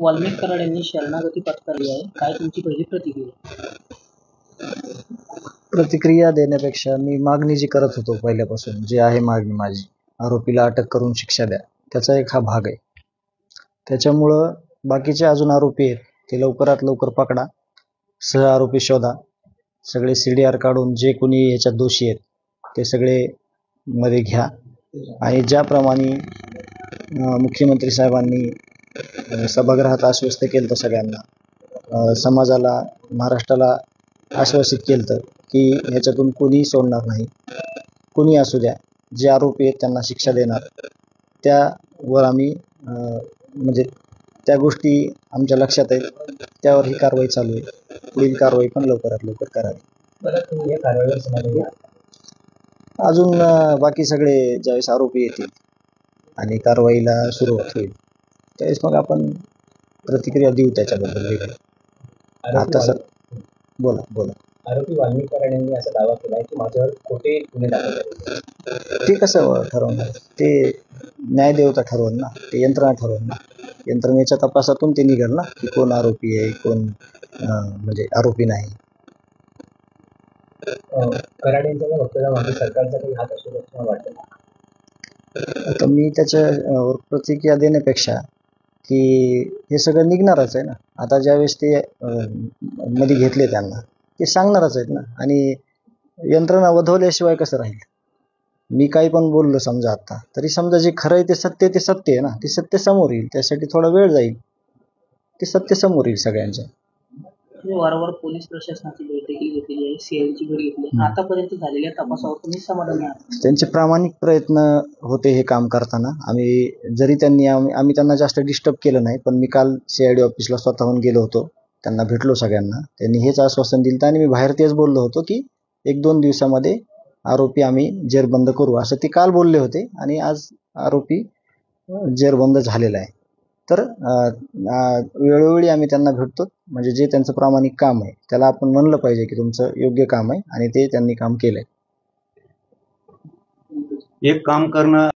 वाल्मिक कराड यांनी शरणागती पत्करली आहे. काय तुमची पहिली प्रतिक्रिया? प्रतिक्रिया देण्यापेक्षा मी मागणी जी करत होतो पहिल्यापासून, जी आहे मागणी माझी, आरोपीला अटक करून शिक्षा द्या, त्याचा एक हा भाग आहे. त्याच्यामुळं बाकीचे अजून आरोपी आहेत ते लवकरात लवकर पकडा, सह आरोपी शोधा, सगळे CDR काढून जे कोणी ह्याच्यात दोषी आहेत ते सगळे मध्ये घ्या. आणि ज्याप्रमाणे मुख्यमंत्री साहेबांनी सभागृहात आश्वस्त केलं तर सगळ्यांना, समाजाला, महाराष्ट्राला आश्वासित केलं की ह्याच्यातून कोणी सोडणार नाही, कोणी असू द्या, जे आरोपी आहेत त्यांना शिक्षा देणार, त्यावर आम्ही म्हणजे त्या गोष्टी आमच्या लक्षात आहेत, त्यावर ही कारवाई चालू आहे. पुढील कारवाई पण लवकरात लवकर करावी. अजून बाकी सगळे ज्यावेळेस आरोपी येतील आणि कारवाईला सुरुवात होईल त्यावेळेस मग आपण प्रतिक्रिया देऊ त्याच्याबद्दल वेगळी. आता सर बोला. आरोपी वाल्मिक कराड यांनी असा दावा केला आहे की माझ्यावर खोटे गुन्हे दाखल झाले. ते कसं ठरवणार? ते न्यायदेवता ठरवून ना, ते यंत्रणा ठरवून ना, यंत्रणेच्या तपासातून ते निघेल ना की कोण आरोपी आहे, कोण म्हणजे आरोपी नाही. कराड यांच्या वक्तव्यामागे सरकारचा काही हात असू असं वाटतं? आता मी त्याच्यावर प्रतिक्रिया देण्यापेक्षा की हे सगळं निघणारच आहे ना. आता ज्यावेळेस ते मध्ये घेतले त्यांना ते सांगणारच आहेत ना, आणि यंत्रणा वधवल्याशिवाय कसं राहील? मी काही पण बोललो समजा आता तरी समजा जे खरं आहे ते सत्य आहे ना, ते सत्य समोर येईल, त्यासाठी थोडा वेळ जाईल, ते सत्य समोर येईल सगळ्यांच्या. वारंवार पोलीस प्रशासनाची बैठकी घेतलेली आहे, CIDची भेट घेतली, आतापर्यंत झालेल्या तपासावर तुम्ही समाधानी आहात? त्यांचे प्रामाणिक प्रयत्न होते हे काम करताना. आम्ही त्यांना जास्त डिस्टर्ब केलं नाही, पण मी काल CID ऑफिसला स्वतःहून गेलो होतो, त्यांना भेटलो सगळ्यांना. त्यांनी हेच आश्वासन दिलं आणि मी बाहेर तेच बोललो होतो की 1-2 दिवसामध्ये आरोपी आम्ही जेरबंद करू, असं ते काल बोलले होते. आणि आज आरोपी जेरबंद झालेला आहे. तर वेळोवेळी आम्ही त्यांना भेटतो, म्हणजे जे त्यांचं प्रामाणिक काम आहे त्याला आपण म्हणलं पाहिजे की तुमचं योग्य काम आहे, आणि ते त्यांनी काम केलंय. एक काम करणं